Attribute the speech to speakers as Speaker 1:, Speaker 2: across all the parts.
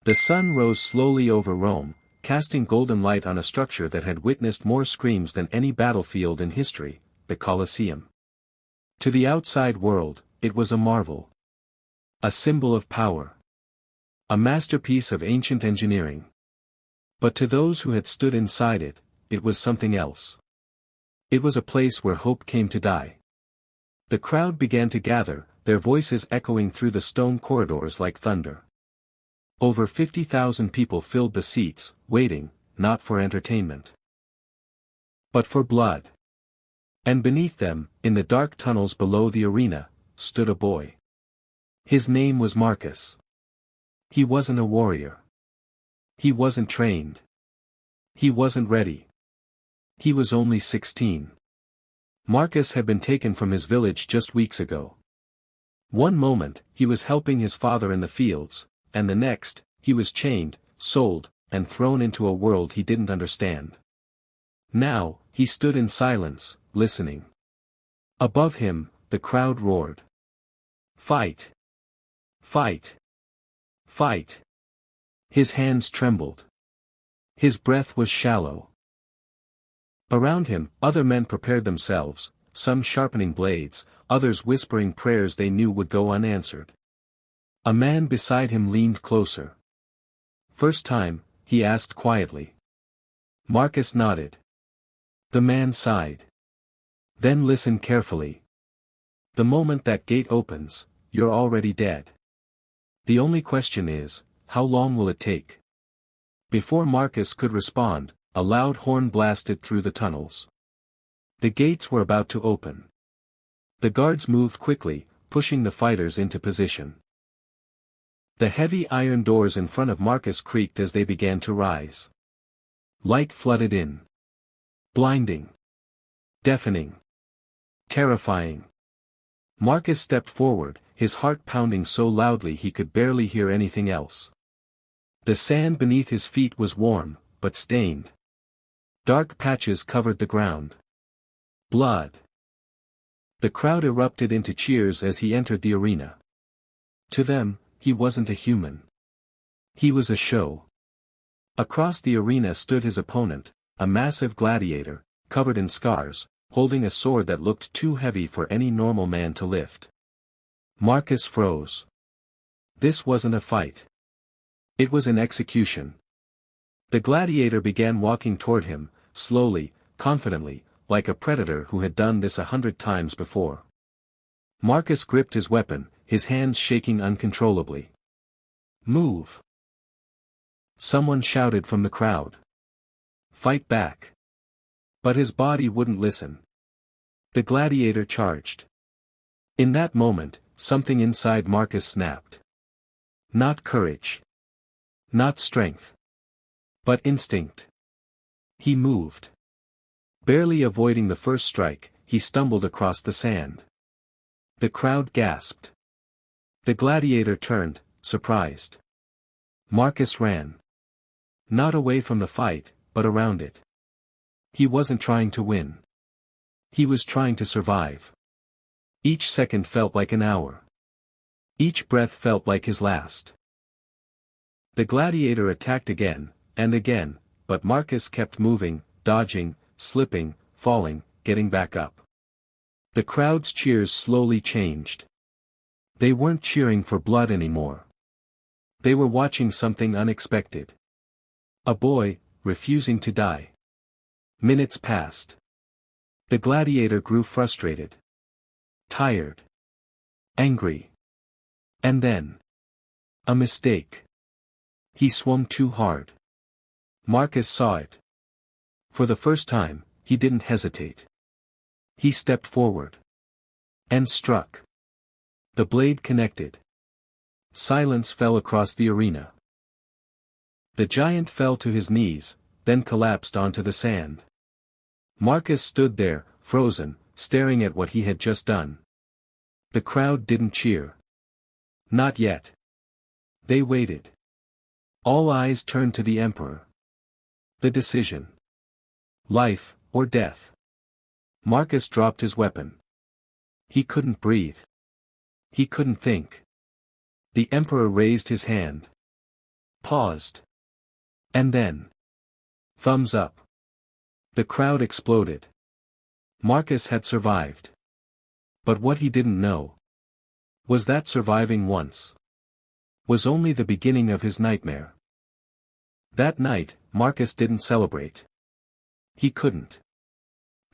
Speaker 1: The sun rose slowly over Rome, casting golden light on a structure that had witnessed more screams than any battlefield in history, the Colosseum. To the outside world, it was a marvel. A symbol of power. A masterpiece of ancient engineering. But to those who had stood inside it, it was something else. It was a place where hope came to die. The crowd began to gather, their voices echoing through the stone corridors like thunder. Over 50,000 people filled the seats, waiting, not for entertainment, but for blood. And beneath them, in the dark tunnels below the arena, stood a boy. His name was Marcus. He wasn't a warrior. He wasn't trained. He wasn't ready. He was only 16. Marcus had been taken from his village just weeks ago. One moment, he was helping his father in the fields, and the next, he was chained, sold, and thrown into a world he didn't understand. Now, he stood in silence, listening. Above him, the crowd roared. Fight! Fight! Fight! His hands trembled. His breath was shallow. Around him, other men prepared themselves, some sharpening blades, others whispering prayers they knew would go unanswered. A man beside him leaned closer. First time, he asked quietly. Marcus nodded. The man sighed. Then listen carefully. The moment that gate opens, you're already dead. The only question is, how long will it take? Before Marcus could respond, a loud horn blasted through the tunnels. The gates were about to open. The guards moved quickly, pushing the fighters into position. The heavy iron doors in front of Marcus creaked as they began to rise. Light flooded in. Blinding. Deafening. Terrifying. Marcus stepped forward, his heart pounding so loudly he could barely hear anything else. The sand beneath his feet was warm, but stained. Dark patches covered the ground. Blood. The crowd erupted into cheers as he entered the arena. To them, he wasn't a human. He was a show. Across the arena stood his opponent, a massive gladiator, covered in scars, holding a sword that looked too heavy for any normal man to lift. Marcus froze. This wasn't a fight. It was an execution. The gladiator began walking toward him, slowly, confidently, like a predator who had done this 100 times before. Marcus gripped his weapon, his hands shaking uncontrollably. Move! Someone shouted from the crowd. Fight back! But his body wouldn't listen. The gladiator charged. In that moment, something inside Marcus snapped. Not courage. Not strength. But instinct. He moved. Barely avoiding the first strike, he stumbled across the sand. The crowd gasped. The gladiator turned, surprised. Marcus ran. Not away from the fight, but around it. He wasn't trying to win. He was trying to survive. Each second felt like an hour. Each breath felt like his last. The gladiator attacked again, and again, but Marcus kept moving, dodging, slipping, falling, getting back up. The crowd's cheers slowly changed. They weren't cheering for blood anymore. They were watching something unexpected. A boy, refusing to die. Minutes passed. The gladiator grew frustrated. Tired. Angry. And then. A mistake. He swung too hard. Marcus saw it. For the first time, he didn't hesitate. He stepped forward. And struck. The blade connected. Silence fell across the arena. The giant fell to his knees, then collapsed onto the sand. Marcus stood there, frozen, staring at what he had just done. The crowd didn't cheer. Not yet. They waited. All eyes turned to the emperor. The decision. Life, or death. Marcus dropped his weapon. He couldn't breathe. He couldn't think. The emperor raised his hand. paused. And then. Thumbs up. The crowd exploded. Marcus had survived. But what he didn't know was that surviving once was only the beginning of his nightmare. That night, Marcus didn't celebrate. He couldn't.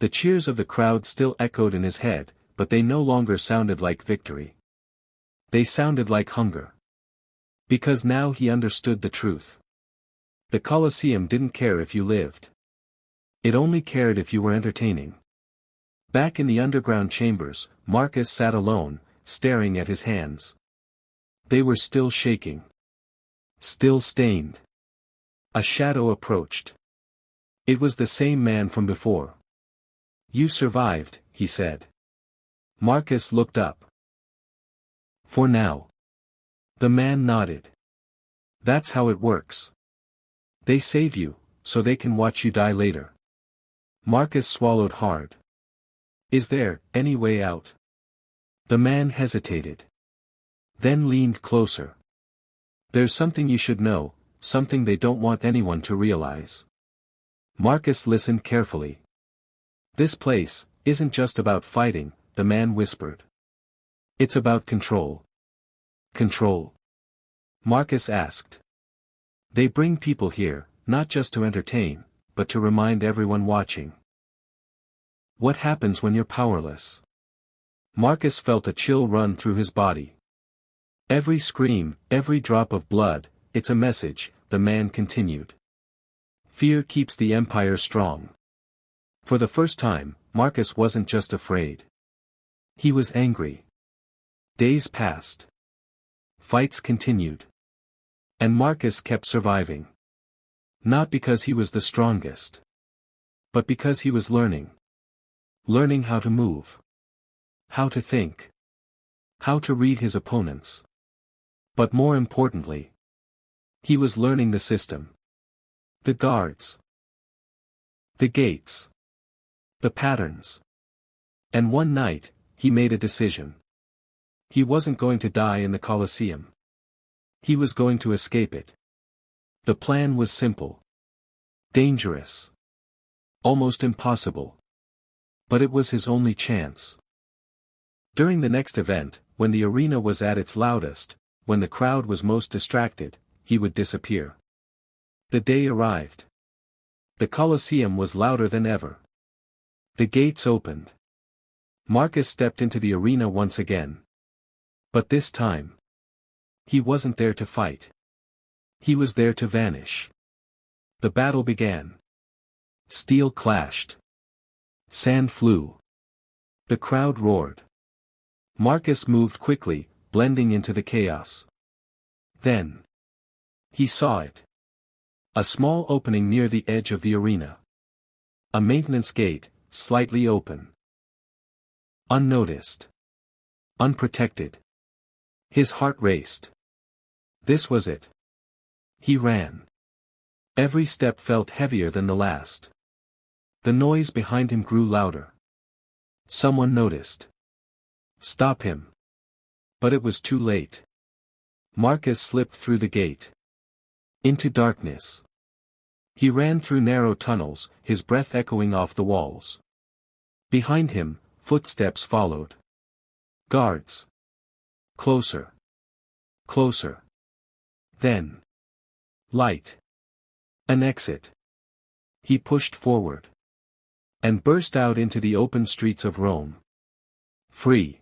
Speaker 1: The cheers of the crowd still echoed in his head, but they no longer sounded like victory. They sounded like hunger. Because now he understood the truth. The Colosseum didn't care if you lived. It only cared if you were entertaining. Back in the underground chambers, Marcus sat alone, staring at his hands. They were still shaking. Still stained. A shadow approached. It was the same man from before. "You survived," he said. Marcus looked up. "For now." The man nodded. "That's how it works. They save you, so they can watch you die later." Marcus swallowed hard. "Is there any way out?" The man hesitated. Then leaned closer. "There's something you should know, something they don't want anyone to realize." Marcus listened carefully. "This place isn't just about fighting," the man whispered. "It's about control." "Control?" Marcus asked. "They bring people here, not just to entertain, but to remind everyone watching." "What happens when you're powerless?" Marcus felt a chill run through his body. "Every scream, every drop of blood, it's a message," the man continued. "Fear keeps the empire strong." For the first time, Marcus wasn't just afraid. He was angry. Days passed. Fights continued. And Marcus kept surviving. Not because he was the strongest. But because he was learning. Learning how to move. How to think. How to read his opponents. But more importantly, he was learning the system. The guards. The gates. The patterns. And one night, he made a decision. He wasn't going to die in the Colosseum. He was going to escape it. The plan was simple. Dangerous. Almost impossible. But it was his only chance. During the next event, when the arena was at its loudest, when the crowd was most distracted, he would disappear. The day arrived. The Colosseum was louder than ever. The gates opened. Marcus stepped into the arena once again. But this time, he wasn't there to fight. He was there to vanish. The battle began. Steel clashed. Sand flew. The crowd roared. Marcus moved quickly, blending into the chaos. Then, he saw it. A small opening near the edge of the arena. A maintenance gate, slightly open. Unnoticed. Unprotected. His heart raced. This was it. He ran. Every step felt heavier than the last. The noise behind him grew louder. Someone noticed. Stop him. But it was too late. Marcus slipped through the gate. Into darkness. He ran through narrow tunnels, his breath echoing off the walls. Behind him, footsteps followed. Guards. Closer. Closer. Then. Light. An exit. He pushed forward. And burst out into the open streets of Rome. Free.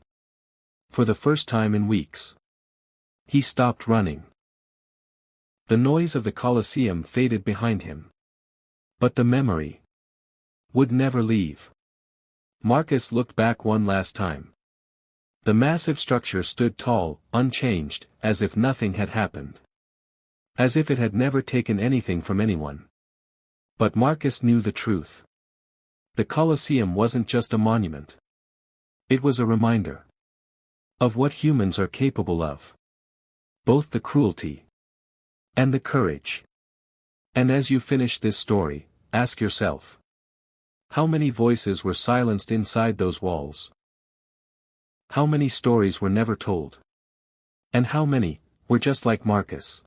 Speaker 1: For the first time in weeks. He stopped running. The noise of the Colosseum faded behind him. But the memory would never leave. Marcus looked back one last time. The massive structure stood tall, unchanged, as if nothing had happened. As if it had never taken anything from anyone. But Marcus knew the truth. The Colosseum wasn't just a monument. It was a reminder of what humans are capable of. Both the cruelty and the courage. And as you finish this story, ask yourself, how many voices were silenced inside those walls? How many stories were never told? And how many were just like Marcus?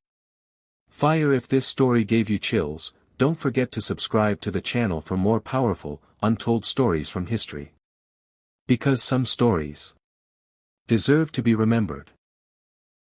Speaker 1: Fire. If this story gave you chills, don't forget to subscribe to the channel for more powerful, untold stories from history. Because some stories deserve to be remembered.